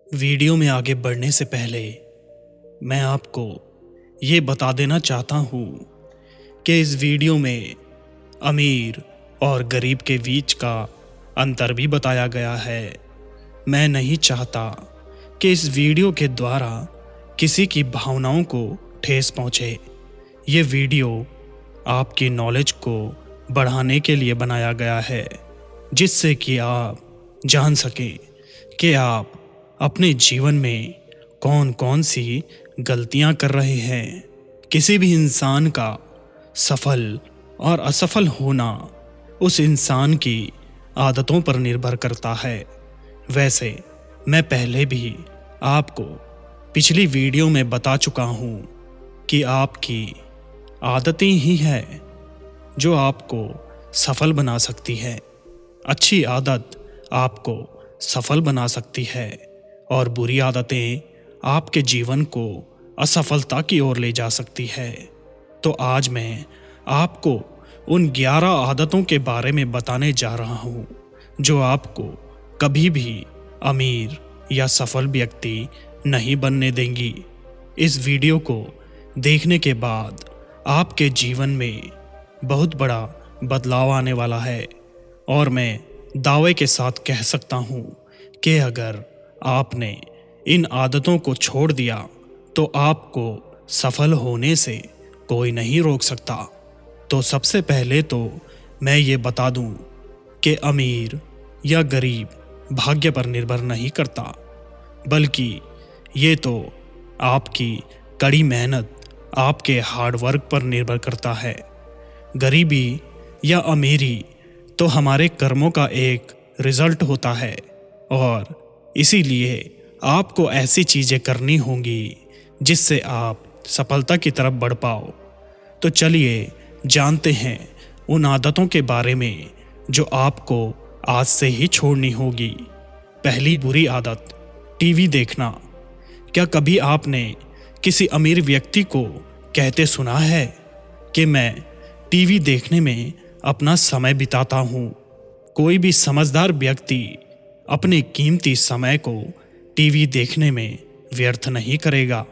Video में आगे बढ़ने से पहले मैं आपको ये बता देना चाहता हूँ कि इस वीडियो में अमीर और गरीब के बीच का अंतर भी बताया गया है। मैं नहीं चाहता कि इस वीडियो के द्वारा किसी की भावनाओं को ठेस पहुँचे। ये वीडियो आपकी नॉलेज को बढ़ाने के लिए बनाया गया है, जिससे कि आप जान सकें कि आप अपने जीवन में कौन कौन सी गलतियां कर रहे हैं। किसी भी इंसान का सफल और असफल होना उस इंसान की आदतों पर निर्भर करता है। वैसे मैं पहले भी आपको पिछली वीडियो में बता चुका हूँ कि आपकी आदतें ही हैं जो आपको सफल बना सकती है। अच्छी आदत आपको सफल बना सकती है और बुरी आदतें आपके जीवन को असफलता की ओर ले जा सकती है। तो आज मैं आपको उन 11 आदतों के बारे में बताने जा रहा हूँ जो आपको कभी भी अमीर या सफल व्यक्ति नहीं बनने देंगी। इस वीडियो को देखने के बाद आपके जीवन में बहुत बड़ा बदलाव आने वाला है और मैं दावे के साथ कह सकता हूँ कि अगर आपने इन आदतों को छोड़ दिया तो आपको सफल होने से कोई नहीं रोक सकता। तो सबसे पहले तो मैं ये बता दूं कि अमीर या गरीब भाग्य पर निर्भर नहीं करता, बल्कि ये तो आपकी कड़ी मेहनत, आपके हार्ड वर्क पर निर्भर करता है। गरीबी या अमीरी तो हमारे कर्मों का एक रिजल्ट होता है और इसीलिए आपको ऐसी चीज़ें करनी होंगी जिससे आप सफलता की तरफ बढ़ पाओ। तो चलिए जानते हैं उन आदतों के बारे में जो आपको आज से ही छोड़नी होगी। पहली बुरी आदत, टीवी देखना। क्या कभी आपने किसी अमीर व्यक्ति को कहते सुना है कि मैं टीवी देखने में अपना समय बिताता हूँ? कोई भी समझदार व्यक्ति अपने कीमती समय को टीवी देखने में व्यर्थ नहीं करेगा।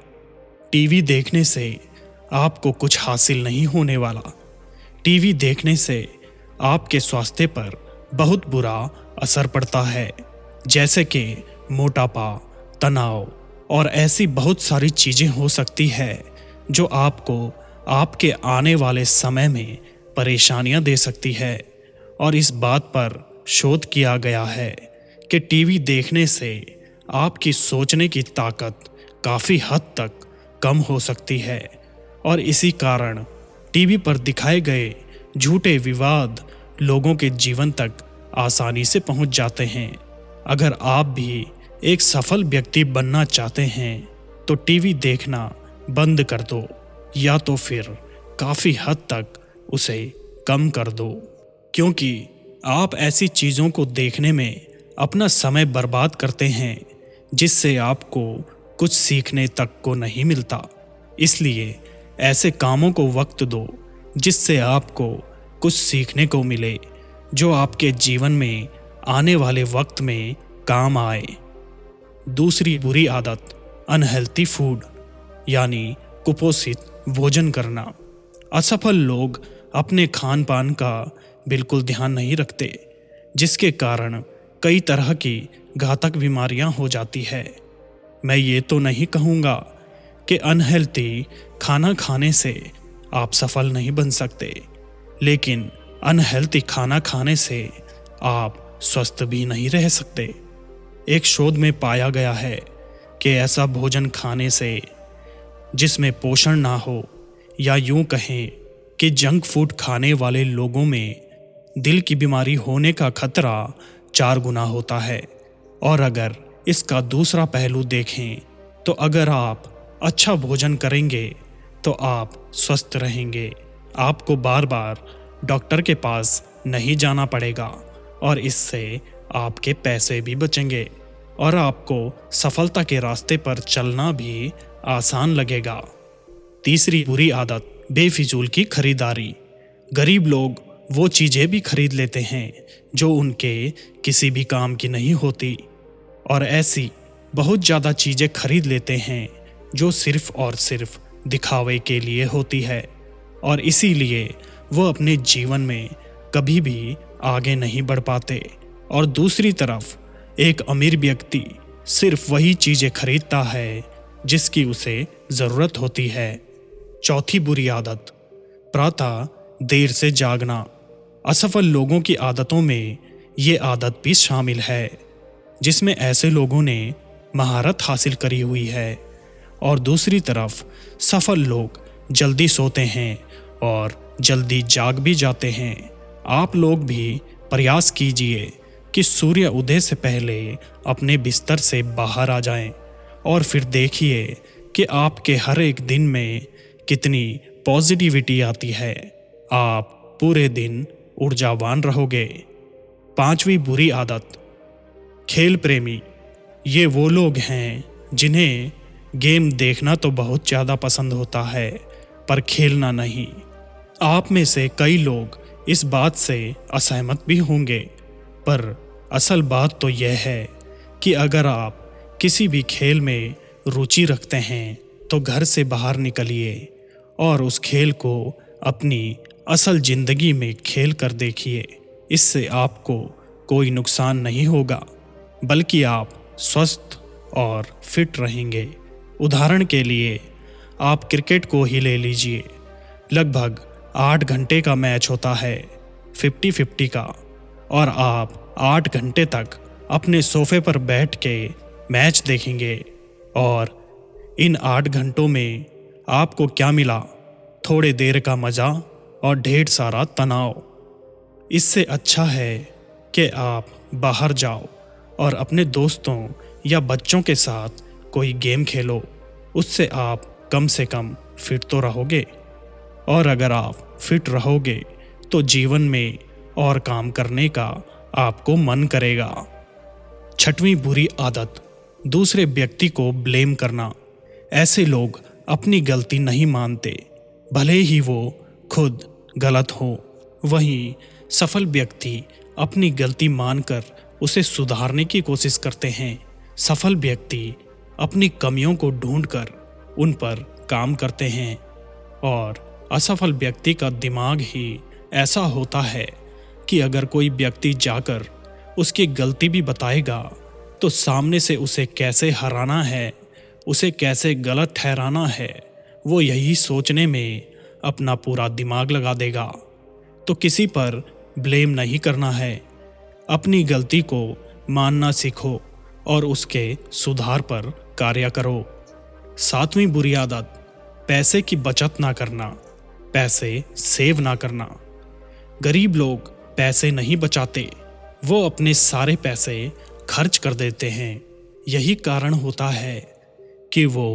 टीवी देखने से आपको कुछ हासिल नहीं होने वाला। टीवी देखने से आपके स्वास्थ्य पर बहुत बुरा असर पड़ता है, जैसे कि मोटापा, तनाव और ऐसी बहुत सारी चीज़ें हो सकती है जो आपको आपके आने वाले समय में परेशानियां दे सकती है। और इस बात पर शोध किया गया है कि टीवी देखने से आपकी सोचने की ताकत काफ़ी हद तक कम हो सकती है और इसी कारण टीवी पर दिखाए गए झूठे विवाद लोगों के जीवन तक आसानी से पहुंच जाते हैं। अगर आप भी एक सफल व्यक्ति बनना चाहते हैं तो टीवी देखना बंद कर दो या तो फिर काफ़ी हद तक उसे कम कर दो, क्योंकि आप ऐसी चीज़ों को देखने में अपना समय बर्बाद करते हैं जिससे आपको कुछ सीखने तक को नहीं मिलता। इसलिए ऐसे कामों को वक्त दो जिससे आपको कुछ सीखने को मिले, जो आपके जीवन में आने वाले वक्त में काम आए। दूसरी बुरी आदत, अनहेल्थी फूड यानी कुपोषित भोजन करना। असफल लोग अपने खान पान का बिल्कुल ध्यान नहीं रखते, जिसके कारण कई तरह की घातक बीमारियां हो जाती है। मैं ये तो नहीं कहूँगा कि अनहेल्थी खाना खाने से आप सफल नहीं बन सकते, लेकिन अनहेल्थी खाना खाने से आप स्वस्थ भी नहीं रह सकते। एक शोध में पाया गया है कि ऐसा भोजन खाने से जिसमें पोषण ना हो, या यूं कहें कि जंक फूड खाने वाले लोगों में दिल की बीमारी होने का खतरा 4 गुना होता है। और अगर इसका दूसरा पहलू देखें तो अगर आप अच्छा भोजन करेंगे तो आप स्वस्थ रहेंगे। आपको बार बार डॉक्टर के पास नहीं जाना पड़ेगा और इससे आपके पैसे भी बचेंगे और आपको सफलता के रास्ते पर चलना भी आसान लगेगा। तीसरी बुरी आदत, बेफिजूल की खरीदारी। गरीब लोग वो चीज़ें भी खरीद लेते हैं जो उनके किसी भी काम की नहीं होती और ऐसी बहुत ज़्यादा चीज़ें खरीद लेते हैं जो सिर्फ और सिर्फ दिखावे के लिए होती है, और इसीलिए वो अपने जीवन में कभी भी आगे नहीं बढ़ पाते। और दूसरी तरफ एक अमीर व्यक्ति सिर्फ वही चीज़ें खरीदता है जिसकी उसे ज़रूरत होती है। चौथी बुरी आदत, प्रातः देर से जागना। असफल लोगों की आदतों में ये आदत भी शामिल है, जिसमें ऐसे लोगों ने महारत हासिल करी हुई है। और दूसरी तरफ सफल लोग जल्दी सोते हैं और जल्दी जाग भी जाते हैं। आप लोग भी प्रयास कीजिए कि सूर्य उदय से पहले अपने बिस्तर से बाहर आ जाएं, और फिर देखिए कि आपके हर एक दिन में कितनी पॉजिटिविटी आती है। आप पूरे दिन ऊर्जावान रहोगे। पांचवी बुरी आदत, खेल प्रेमी। ये वो लोग हैं जिन्हें गेम देखना तो बहुत ज़्यादा पसंद होता है, पर खेलना नहीं। आप में से कई लोग इस बात से असहमत भी होंगे, पर असल बात तो यह है कि अगर आप किसी भी खेल में रुचि रखते हैं तो घर से बाहर निकलिए और उस खेल को अपनी असल जिंदगी में खेल कर देखिए। इससे आपको कोई नुकसान नहीं होगा, बल्कि आप स्वस्थ और फिट रहेंगे। उदाहरण के लिए आप क्रिकेट को ही ले लीजिए। लगभग 8 घंटे का मैच होता है, 50-50 का, और आप 8 घंटे तक अपने सोफे पर बैठ के मैच देखेंगे। और इन 8 घंटों में आपको क्या मिला? थोड़े देर का मज़ा और ढेर सारा तनाव। इससे अच्छा है कि आप बाहर जाओ और अपने दोस्तों या बच्चों के साथ कोई गेम खेलो। उससे आप कम से कम फिट तो रहोगे, और अगर आप फिट रहोगे तो जीवन में और काम करने का आपको मन करेगा। छठवीं बुरी आदत, दूसरे व्यक्ति को ब्लेम करना। ऐसे लोग अपनी गलती नहीं मानते, भले ही वो खुद गलत हो। वहीं सफल व्यक्ति अपनी गलती मानकर उसे सुधारने की कोशिश करते हैं। सफल व्यक्ति अपनी कमियों को ढूंढकर उन पर काम करते हैं, और असफल व्यक्ति का दिमाग ही ऐसा होता है कि अगर कोई व्यक्ति जाकर उसकी गलती भी बताएगा तो सामने से उसे कैसे हराना है, उसे कैसे गलत ठहराना है, वो यही सोचने में अपना पूरा दिमाग लगा देगा। तो किसी पर ब्लेम नहीं करना है, अपनी गलती को मानना सीखो और उसके सुधार पर कार्य करो। 7वीं बुरी आदत, पैसे की बचत ना करना, पैसे सेव ना करना। गरीब लोग पैसे नहीं बचाते, वो अपने सारे पैसे खर्च कर देते हैं। यही कारण होता है कि वो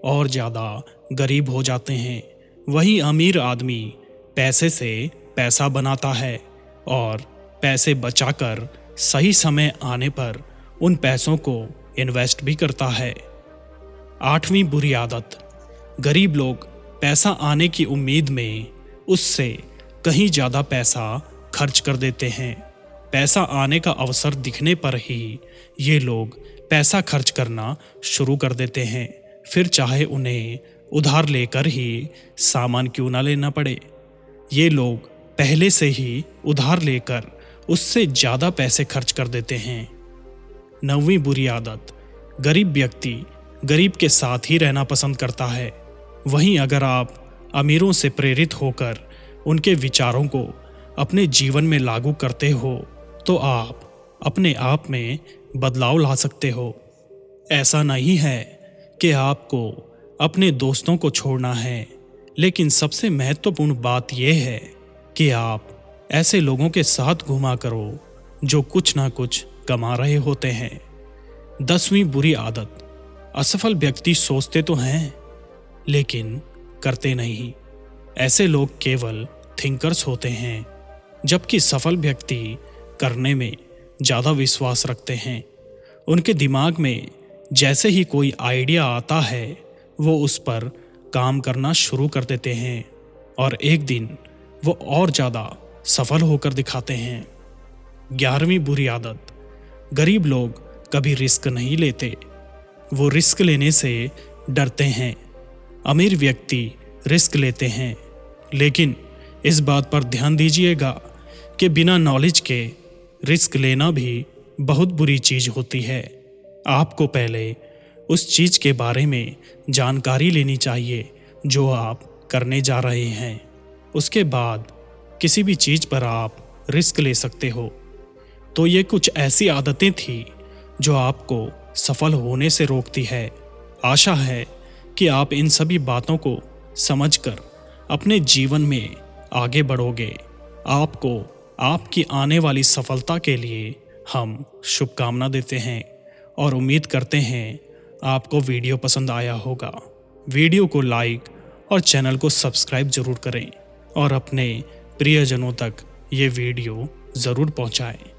और ज़्यादा गरीब हो जाते हैं। वही अमीर आदमी पैसे से पैसा बनाता है और पैसे बचाकर सही समय आने पर उन पैसों को इन्वेस्ट भी करता है। 8वीं बुरी आदत, गरीब लोग पैसा आने की उम्मीद में उससे कहीं ज़्यादा पैसा खर्च कर देते हैं। पैसा आने का अवसर दिखने पर ही ये लोग पैसा खर्च करना शुरू कर देते हैं, फिर चाहे उन्हें उधार लेकर ही सामान क्यों ना लेना पड़े। ये लोग पहले से ही उधार लेकर उससे ज़्यादा पैसे खर्च कर देते हैं। 9वीं बुरी आदत, गरीब व्यक्ति गरीब के साथ ही रहना पसंद करता है। वहीं अगर आप अमीरों से प्रेरित होकर उनके विचारों को अपने जीवन में लागू करते हो तो आप अपने आप में बदलाव ला सकते हो। ऐसा नहीं है कि आपको अपने दोस्तों को छोड़ना है, लेकिन सबसे महत्वपूर्ण बात यह है कि आप ऐसे लोगों के साथ घुमा करो जो कुछ ना कुछ कमा रहे होते हैं। 10वीं बुरी आदत, असफल व्यक्ति सोचते तो हैं लेकिन करते नहीं। ऐसे लोग केवल थिंकर्स होते हैं, जबकि सफल व्यक्ति करने में ज़्यादा विश्वास रखते हैं। उनके दिमाग में जैसे ही कोई आइडिया आता है वो उस पर काम करना शुरू कर देते हैं और एक दिन वो और ज़्यादा सफल होकर दिखाते हैं। 11वीं बुरी आदत, गरीब लोग कभी रिस्क नहीं लेते। वो रिस्क लेने से डरते हैं। अमीर व्यक्ति रिस्क लेते हैं, लेकिन इस बात पर ध्यान दीजिएगा कि बिना नॉलेज के रिस्क लेना भी बहुत बुरी चीज़ होती है। आपको पहले उस चीज़ के बारे में जानकारी लेनी चाहिए जो आप करने जा रहे हैं। उसके बाद किसी भी चीज़ पर आप रिस्क ले सकते हो। तो ये कुछ ऐसी आदतें थी जो आपको सफल होने से रोकती है। आशा है कि आप इन सभी बातों को समझकर अपने जीवन में आगे बढ़ोगे। आपको आपकी आने वाली सफलता के लिए हम शुभकामना देते हैं और उम्मीद करते हैं आपको वीडियो पसंद आया होगा। वीडियो को लाइक और चैनल को सब्सक्राइब जरूर करें और अपने प्रियजनों तक ये वीडियो ज़रूर पहुंचाएं।